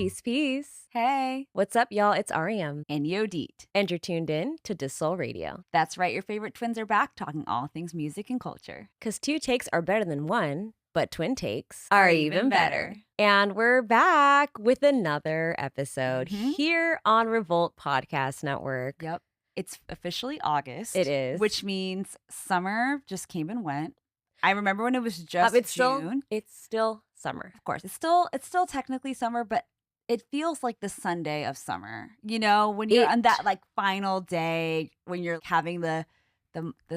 Peace, peace. Hey. What's up, y'all? It's Ariam. And Yodit. And you're tuned in to deuxsol Radio. That's right, your favorite twins are back talking all things music and culture. Because two takes are better than one, but twin takes are even better. And we're back with another episode here on Revolt Podcast Network. Yep. It's officially August. It is. Which means summer just came and went. I remember when it was just June. It's still summer. Of course. It's still technically summer, but it feels like the Sunday of summer. You know, when you're on that like final day, when you're having the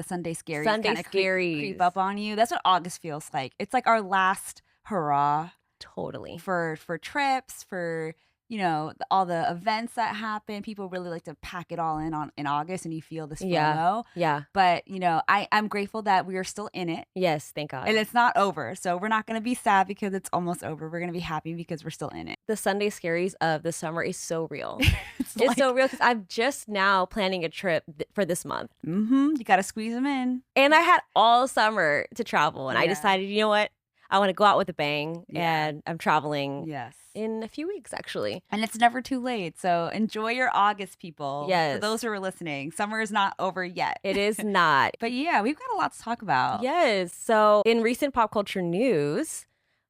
Sunday scaries kind of creep up on you. That's what August feels like. It's like our last hurrah. Totally. For trips, for, you know, all the events that happen. People really like to pack it all in August, and you feel this FOMO. Yeah. But, you know, I'm grateful that we are still in it. Yes, thank God. And it's not over. So we're not going to be sad because it's almost over. We're going to be happy because we're still in it. The Sunday scaries of the summer is so real. It's so real because I'm just now planning a trip for this month. You got to squeeze them in. And I had all summer to travel, and I decided, you know what? I want to go out with a bang, and I'm traveling in a few weeks, actually. And it's never too late, so enjoy your August, people. Yes. For those who are listening, summer is not over yet. It is not. But yeah, we've got a lot to talk about. Yes. So in recent pop culture news,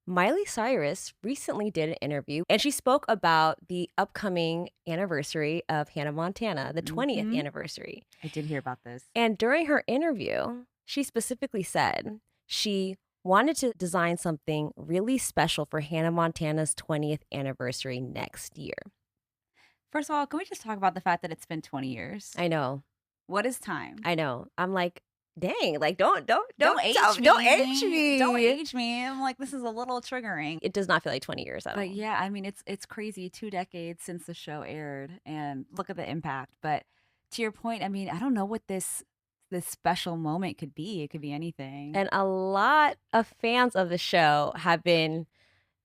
Miley Cyrus recently did an interview, and she spoke about the upcoming anniversary of Hannah Montana, the 20th anniversary. I did hear about this. And during her interview, she specifically said she wanted to design something really special for Hannah Montana's 20th anniversary next year. First of all, can we just talk about the fact that it's been 20 years? I know. What is time? I know. I'm like, dang, like don't age me. Don't age me. Don't age me. I'm like, this is a little triggering. It does not feel like 20 years at all. But yeah, I mean, it's crazy. 2 decades since the show aired, and look at the impact. But to your point, I mean, I don't know what this special moment could be. It could be anything. And a lot of fans of the show have been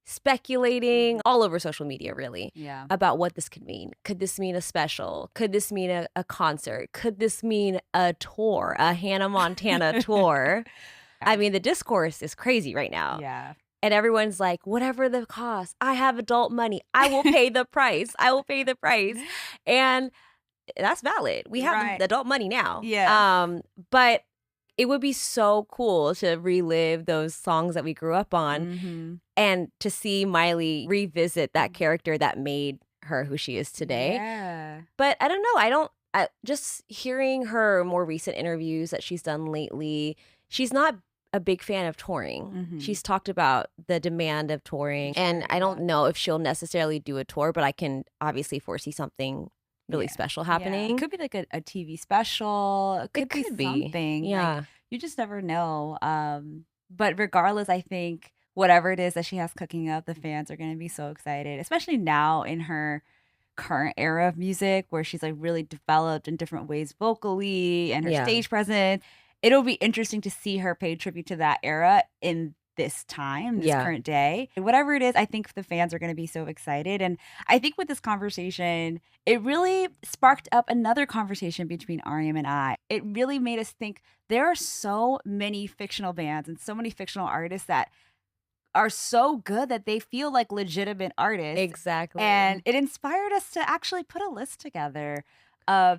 speculating all over social media, really, about what this could mean. Could this mean a special? Could this mean a concert? Could this mean a tour, a Hannah Montana tour? I mean, the discourse is crazy right now. Yeah. And everyone's like, whatever the cost, I have adult money. I will pay the price. I will pay the price. And that's valid. We have the adult money now. Yeah. But it would be so cool to relive those songs that we grew up on and to see Miley revisit that character that made her who she is today. Yeah. But I don't know. Just hearing her more recent interviews that she's done lately, she's not a big fan of touring. She's talked about the demand of touring. And I don't know if she'll necessarily do a tour, but I can obviously foresee something really special happening. It could be like a TV special. It could be something. Yeah. Like, you just never know. But regardless, I think whatever it is that she has cooking up, the fans are going to be so excited, especially now in her current era of music where she's like really developed in different ways vocally and her stage presence. It'll be interesting to see her pay tribute to that era in this time, this current day. Whatever it is, I think the fans are going to be so excited. And I think with this conversation, it really sparked up another conversation between Ariam and I. It really made us think there are so many fictional bands and so many fictional artists that are so good that they feel like legitimate artists. Exactly. And it inspired us to actually put a list together.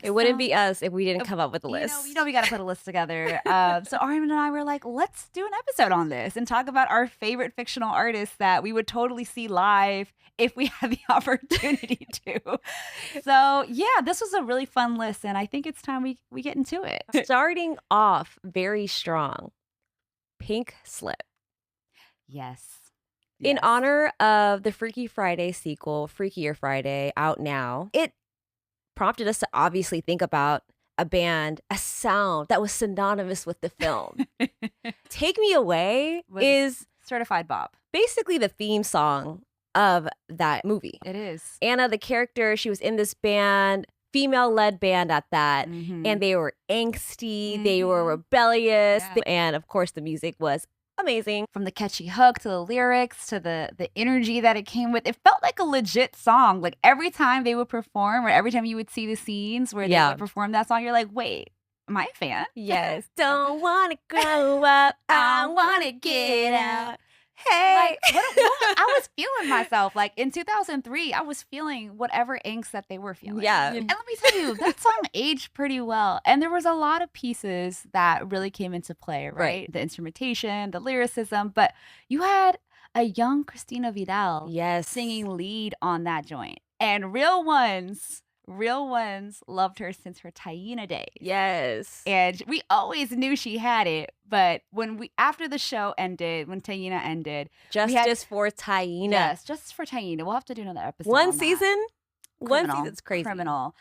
It wouldn't be us if we didn't come up with a list. You know, we got to put a list together. So Ariam and I were like, let's do an episode on this and talk about our favorite fictional artists that we would totally see live if we had the opportunity to. So yeah, this was a really fun list, and I think it's time we get into it. Starting off very strong, Pink Slip. Yes. In honor of the Freaky Friday sequel, Freakier Friday, out now, it prompted us to obviously think about a band, a sound that was synonymous with the film. Take Me Away is Certified Bob. Basically the theme song of that movie. It is. Anna, the character, she was in this band, female-led band at that, and they were angsty, they were rebellious, and of course the music was amazing. From the catchy hook to the lyrics to the energy that it came with, it felt like a legit song. Like every time they would perform or every time you would see the scenes where they would perform that song, you're like, wait, am I a fan? Yes. Don't want to grow up, I want to get out. Hey. Like, what I was feeling myself. Like in 2003, I was feeling whatever angst that they were feeling. Yeah. And let me tell you, that song aged pretty well. And there was a lot of pieces that really came into play, right? The instrumentation, the lyricism, but you had a young Christina Vidal singing lead on that joint. And real ones loved her since her Taina days. Yes. And we always knew she had it. But after the show ended, when Taina ended. Justice for Taina. Yes, Justice for Taina. We'll have to do another episode. One season? Criminal, one season's crazy. Criminal.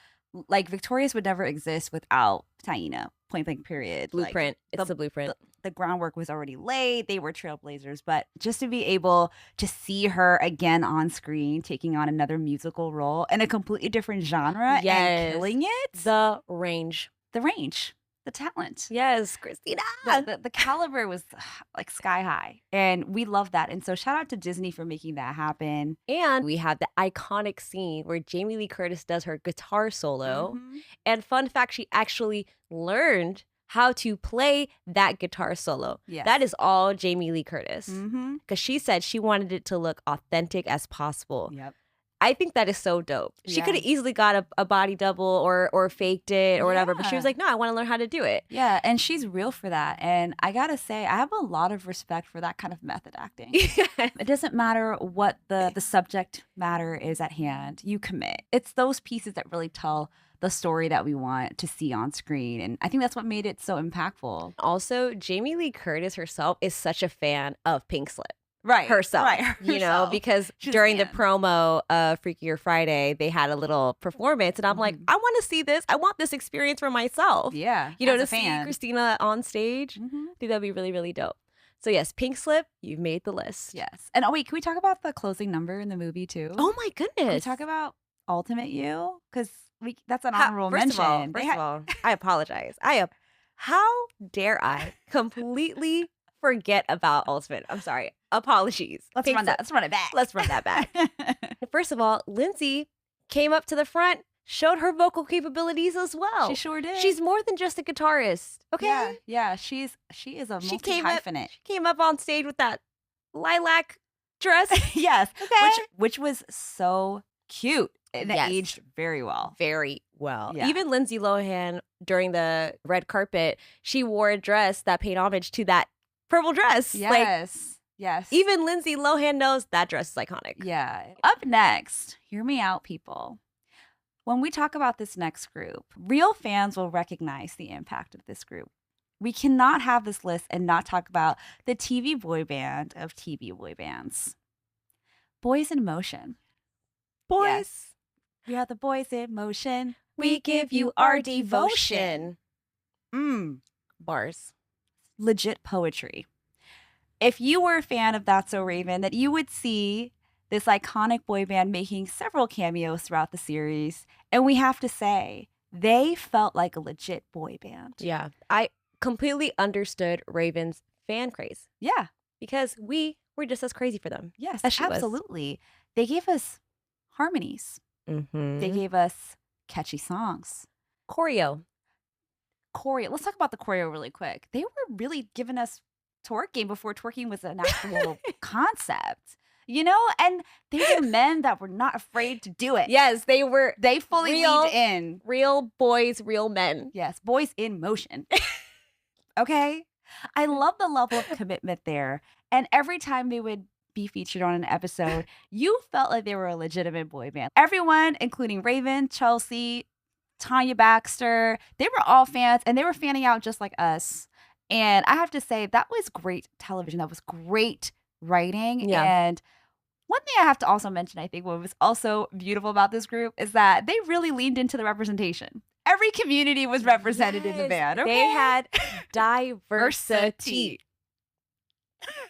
Like, Victorious would never exist without Taina. Point blank, period. Blueprint. It's the blueprint. The groundwork was already laid. They were trailblazers. But just to be able to see her again on screen, taking on another musical role in a completely different genre and killing it. The range. The talent. Yes, Christina. The caliber was like sky high. And we love that. And so shout out to Disney for making that happen. And we have the iconic scene where Jamie Lee Curtis does her guitar solo. And fun fact, she actually learned how to play that guitar solo. Yes. That is all Jamie Lee Curtis. Because she said she wanted it to look authentic as possible. Yep. I think that is so dope. She could have easily got a body double or faked it or whatever, but she was like, no, I want to learn how to do it. Yeah, and she's real for that. And I gotta say, I have a lot of respect for that kind of method acting. It doesn't matter what the subject matter is at hand. You commit. It's those pieces that really tell the story that we want to see on screen. And I think that's what made it so impactful. Also, Jamie Lee Curtis herself is such a fan of Pink Slip. Herself. You know, because during the promo of Freakier Friday, they had a little performance, and I'm like, I want to see this. I want this experience for myself. Yeah. You know, to see Christina on stage, I think that'd be really, really dope. So yes, Pink Slip, you've made the list. Yes. And wait, can we talk about the closing number in the movie too? Oh my goodness. Can we talk about Ultimate You? Because that's an honorable mention. First of all, I apologize. How dare I completely forget about Ultimate? I'm sorry. Apologies. Let's run it back. Let's run that back. First of all, Lindsay came up to the front, showed her vocal capabilities as well. She sure did. She's more than just a guitarist. Okay. Yeah. She is a multi-hyphenate. She came up on stage with that lilac dress. Yes. Okay. Which was so cute. And it aged very well. Very well. Yeah. Even Lindsay Lohan, during the red carpet, she wore a dress that paid homage to that purple dress. Yes. Yes. Even Lindsay Lohan knows that dress is iconic. Yeah. Up next, hear me out, people. When we talk about this next group, real fans will recognize the impact of this group. We cannot have this list and not talk about the TV boy band of TV boy bands. Boys in Motion. Boys. Yes. We are the Boys in Motion. We give you our devotion. Bars. Legit poetry. If you were a fan of That's So Raven, that you would see this iconic boy band making several cameos throughout the series. And we have to say, they felt like a legit boy band. Yeah. I completely understood Raven's fan craze. Yeah. Because we were just as crazy for them. Yes, as she absolutely. They gave us harmonies. They gave us catchy songs. Choreo. Let's talk about the choreo really quick. They were really giving us twerking before twerking was an actual concept, you know? And they were men that were not afraid to do it. Yes, they were. They fully leaned in. Real boys, real men. Yes, boys in motion. Okay? I love the level of commitment there. And every time they would be featured on an episode, you felt like they were a legitimate boy band. Everyone, including Raven, Chelsea, Tanya Baxter, they were all fans, and they were fanning out just like us. And I have to say, that was great television. That was great writing. Yeah. And one thing I have to also mention, I think what was also beautiful about this group is that they really leaned into the representation. Every community was represented in the band. Okay? They had diversity.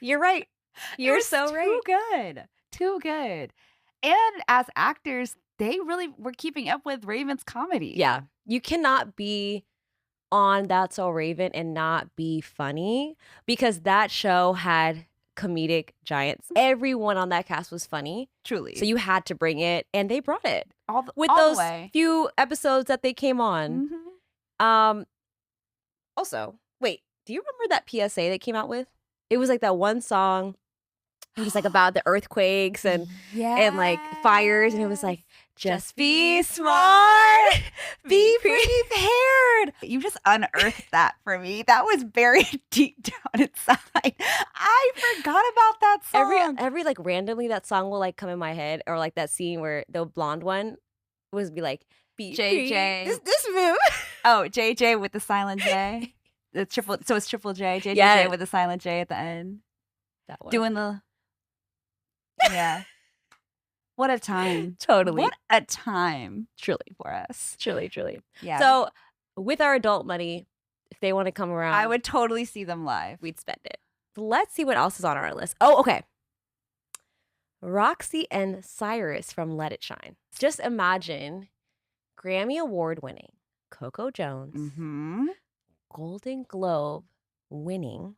You're right. You're so right. Too good. And as actors, they really were keeping up with Raven's comedy. Yeah. You cannot be on That's So Raven and not be funny, because that show had comedic giants. Everyone on that cast was funny. Truly. So you had to bring it, and they brought it. With all those the way. few episodes that they came on. Also, wait, do you remember that PSA they came out with? It was like that one song It was like about the earthquakes and like fires, and it was like, just be smart, be prepared. You just unearthed that for me. That was buried deep down inside. I forgot about that song. Every like randomly that song will like come in my head, or like that scene where the blonde one was be like, JJ. This move. Oh, JJ with the silent J. So it's triple J. JJ with the silent J at the end. That one. Doing the yeah. What a time. Totally. What a time. Truly. For us. Truly. Yeah. So with our adult money, if they want to come around, I would totally see them live. We'd spend it. Let's see what else is on our list. Oh, okay. Roxy and Cyrus from Let It Shine. Just imagine Grammy Award winning Coco Jones, Golden Globe winning,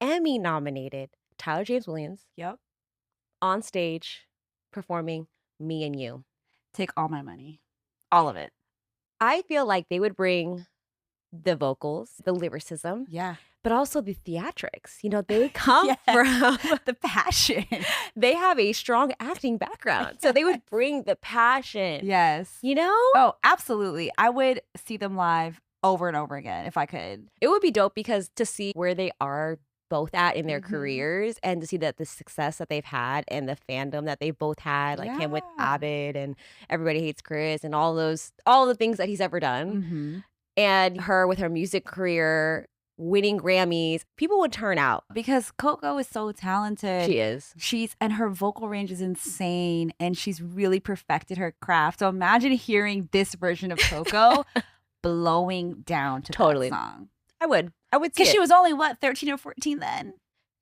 Emmy nominated Tyler James Williams. Yep. On stage performing Me and You. Take all my money. All of it. I feel like they would bring the vocals, the lyricism. Yeah. But also the theatrics. You know, they come from the passion. They have a strong acting background. So they would bring the passion. Yes. You know? Oh, absolutely. I would see them live over and over again if I could. It would be dope because to see where they are both at in their careers, and to see that the success that they've had and the fandom that they've both had, like him with Abbott and Everybody Hates Chris and all the things that he's ever done, and her with her music career winning Grammys, people would turn out because Coco is so talented. She is. And her vocal range is insane, and she's really perfected her craft. So imagine hearing this version of Coco blowing down to that song. I would see because she was only 13 or 14 then,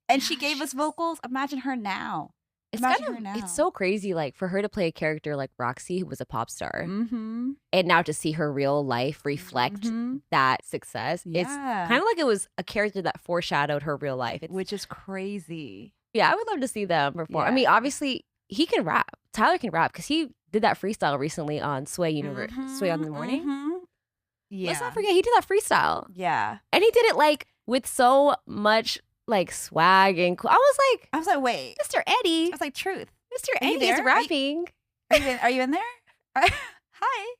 and she gave us vocals. Imagine her now. It's so crazy, like for her to play a character like Roxy, who was a pop star, and now to see her real life reflect that success. It's kind of like it was a character that foreshadowed her real life, which is crazy. Yeah, I would love to see them perform. Yeah. I mean, obviously he can rap. Tyler can rap because he did that freestyle recently on Sway Sway on the Morning. Yeah. Let's not forget he did that freestyle. Yeah. And he did it like with so much like swag and cool. I was like, wait, Mr. Eddie. I was like, truth. Mr. Eddie is rapping. Are you in there? Hi.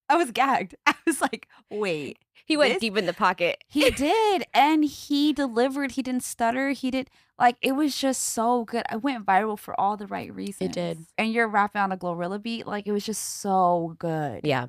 I was gagged. I was like, wait. He went deep in the pocket. He did. And he delivered. He didn't stutter. He did. Like, it was just so good. I went viral for all the right reasons. It did. And you're rapping on a Glorilla beat. Like, it was just so good. Yeah.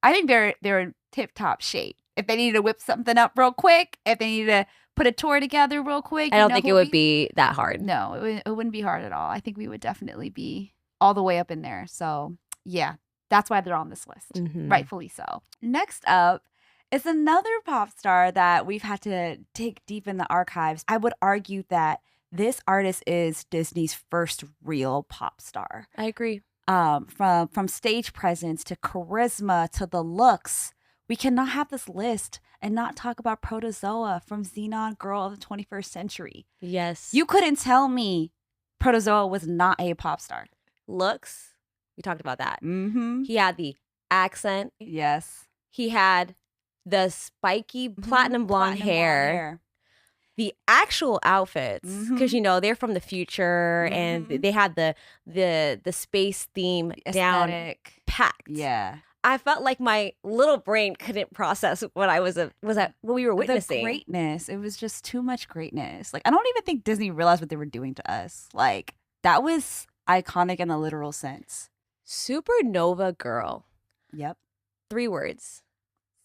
I think they're in tip-top shape. If they needed to whip something up real quick, if they needed to put a tour together real quick. I don't think it would be that hard. No, it wouldn't be hard at all. I think we would definitely be all the way up in there. So, yeah, that's why they're on this list. Rightfully so. Next up is another pop star that we've had to dig deep in the archives. I would argue that this artist is Disney's first real pop star. I agree. From stage presence to charisma to the looks. We cannot have this list and not talk about Protozoa from Zenon, Girl of the 21st Century. Yes. You couldn't tell me Protozoa was not a pop star. Looks. We talked about that. He had the accent. Yes. He had the spiky platinum blonde hair. The actual outfits, because you know they're from the future, and they had the space theme aesthetic down packed. Yeah. I felt like my little brain couldn't process what what we were witnessing. The greatness. It was just too much greatness. Like, I don't even think Disney realized what they were doing to us. Like, that was iconic in a literal sense. Supernova Girl. Yep. 3 words.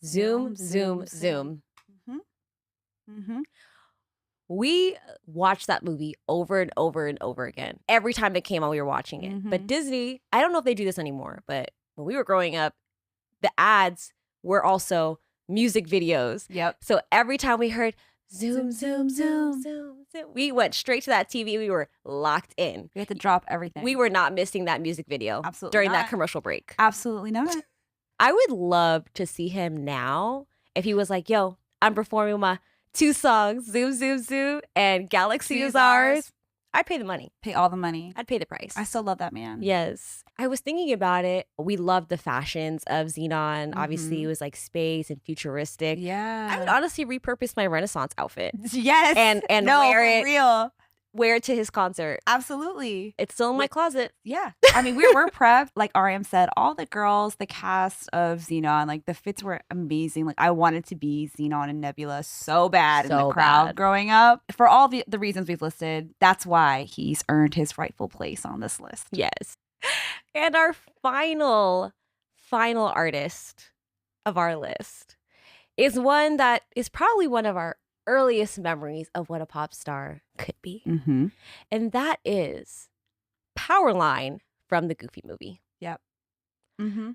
Zoom, zoom, zoom. We watched that movie over and over and over again. Every time it came on, we were watching it. But Disney, I don't know if they do this anymore, but when we were growing up, the ads were also music videos. Yep. So every time we heard zoom, zoom, zoom, zoom, zoom, we went straight to that TV. We were locked in. We had to drop everything. We were not missing that music video during that commercial break. Absolutely not. I would love to see him now if he was like, yo, I'm performing my 2 songs, Zoom, Zoom, Zoom, and Galaxy is Ours. I'd pay the money. Pay all the money. I'd pay the price. I still love that man. Yes. I was thinking about it. We loved the fashions of Zenon. Obviously, it was like space and futuristic. Yeah. I would honestly repurpose my Renaissance outfit. Yes. And wear it. For real. wear it to his concert. Absolutely. It's still in my closet. Yeah. I mean, we're prepped. Like Ariam said, all the girls, the cast of Zenon, like the fits were amazing. Like I wanted to be Zenon and Nebula so bad in the crowd growing up. For all the reasons we've listed, that's why he's earned his rightful place on this list. Yes. And our final artist of our list is one that is probably one of our earliest memories of what a pop star could be. Mm-hmm. And that is Powerline from the Goofy movie. Yep. Mm-hmm.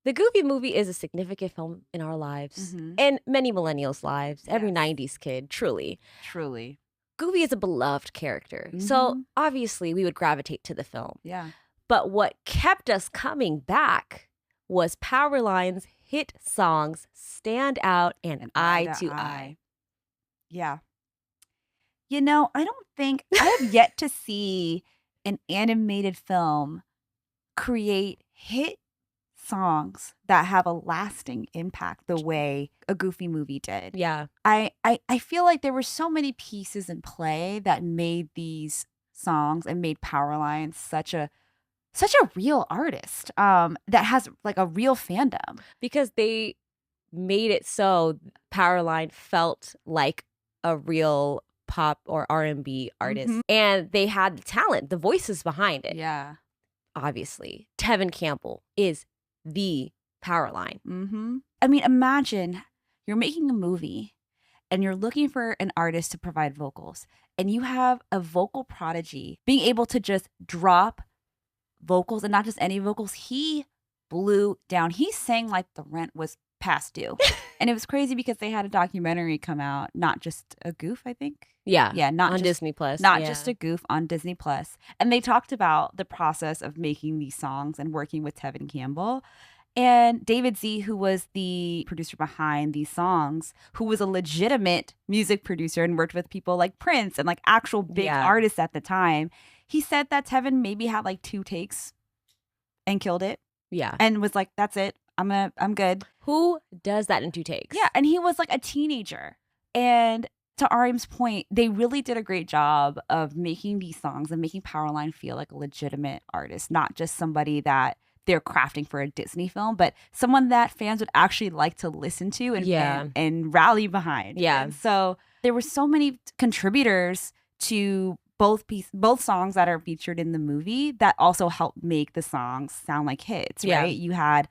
The Goofy movie is a significant film in our lives and many millennials' lives, every 90s kid, truly. Truly. Goofy is a beloved character. So obviously we would gravitate to the film. Yeah. But what kept us coming back was Powerline's hit songs Stand Out and Eye to Eye. Yeah. You know, I don't think I have yet to see an animated film create hit songs that have a lasting impact the way a Goofy movie did. Yeah. I feel like there were so many pieces in play that made these songs and made Powerline such a real artist that has like a real fandom. Because they made it so Powerline felt like a real pop or R&B artist. And they had the talent, the voices behind it. Yeah. Obviously. Tevin Campbell is the Powerline. I mean, imagine you're making a movie and you're looking for an artist to provide vocals, and you have a vocal prodigy being able to just drop vocals, and not just any vocals. He blew down. He sang like the rent was past due. And it was crazy because they had a documentary come out, not just a goof, I think. Yeah. Not on just, Disney Plus. Not just a goof, on Disney Plus. And they talked about the process of making these songs and working with Tevin Campbell. And David Z, who was the producer behind these songs, who was a legitimate music producer and worked with people like Prince and like actual big artists at the time, he said that Tevin maybe had like 2 takes and killed it. Yeah. And was like, that's it. I'm good. Who does that in 2 takes? Yeah. And he was like a teenager. And to Ariam's point, they really did a great job of making these songs and making Powerline feel like a legitimate artist, not just somebody that they're crafting for a Disney film, but someone that fans would actually like to listen to and rally behind. Yeah. And so there were so many contributors to both songs that are featured in the movie that also helped make the songs sound like hits, right? You had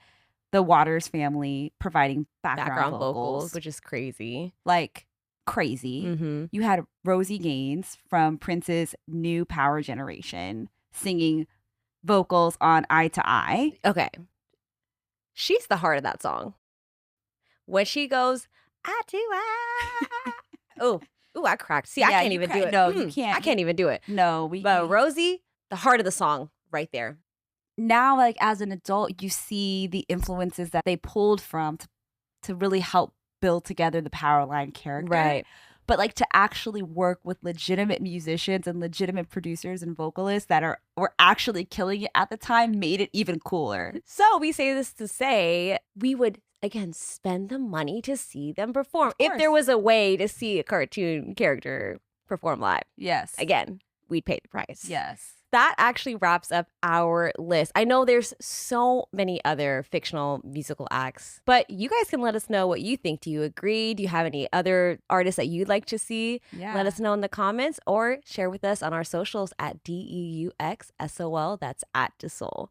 the Waters family providing background vocals, which is crazy. Like crazy. You had Rosie Gaines from Prince's New Power Generation singing vocals on Eye to Eye. Okay. She's the heart of that song. When she goes, Eye to Eye. Oh, I cracked. See, I can't even do it. No, you can't. I can't even do it. No, But Rosie, the heart of the song right there. Now, like as an adult, you see the influences that they pulled from to really help build together the Powerline character. Right. But like to actually work with legitimate musicians and legitimate producers and vocalists that were actually killing it at the time made it even cooler. So we say this to say we would, again, spend the money to see them perform. If there was a way to see a cartoon character perform live. Yes. Again, we'd pay the price. Yes. That actually wraps up our list. I know there's so many other fictional musical acts, but you guys can let us know what you think. Do you agree? Do you have any other artists that you'd like to see? Yeah. Let us know in the comments or share with us on our socials at deuxsol. That's at deuxsol.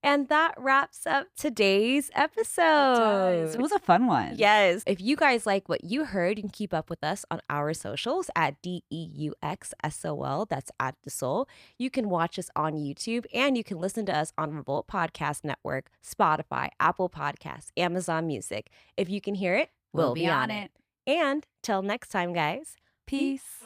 And that wraps up today's episode. It was a fun one. Yes. If you guys like what you heard, you can keep up with us on our socials at deuxsol. That's at deuxsol. You can watch us on YouTube, and you can listen to us on Revolt Podcast Network, Spotify, Apple Podcasts, Amazon Music. If you can hear it, we'll be on it. And till next time, guys. Peace.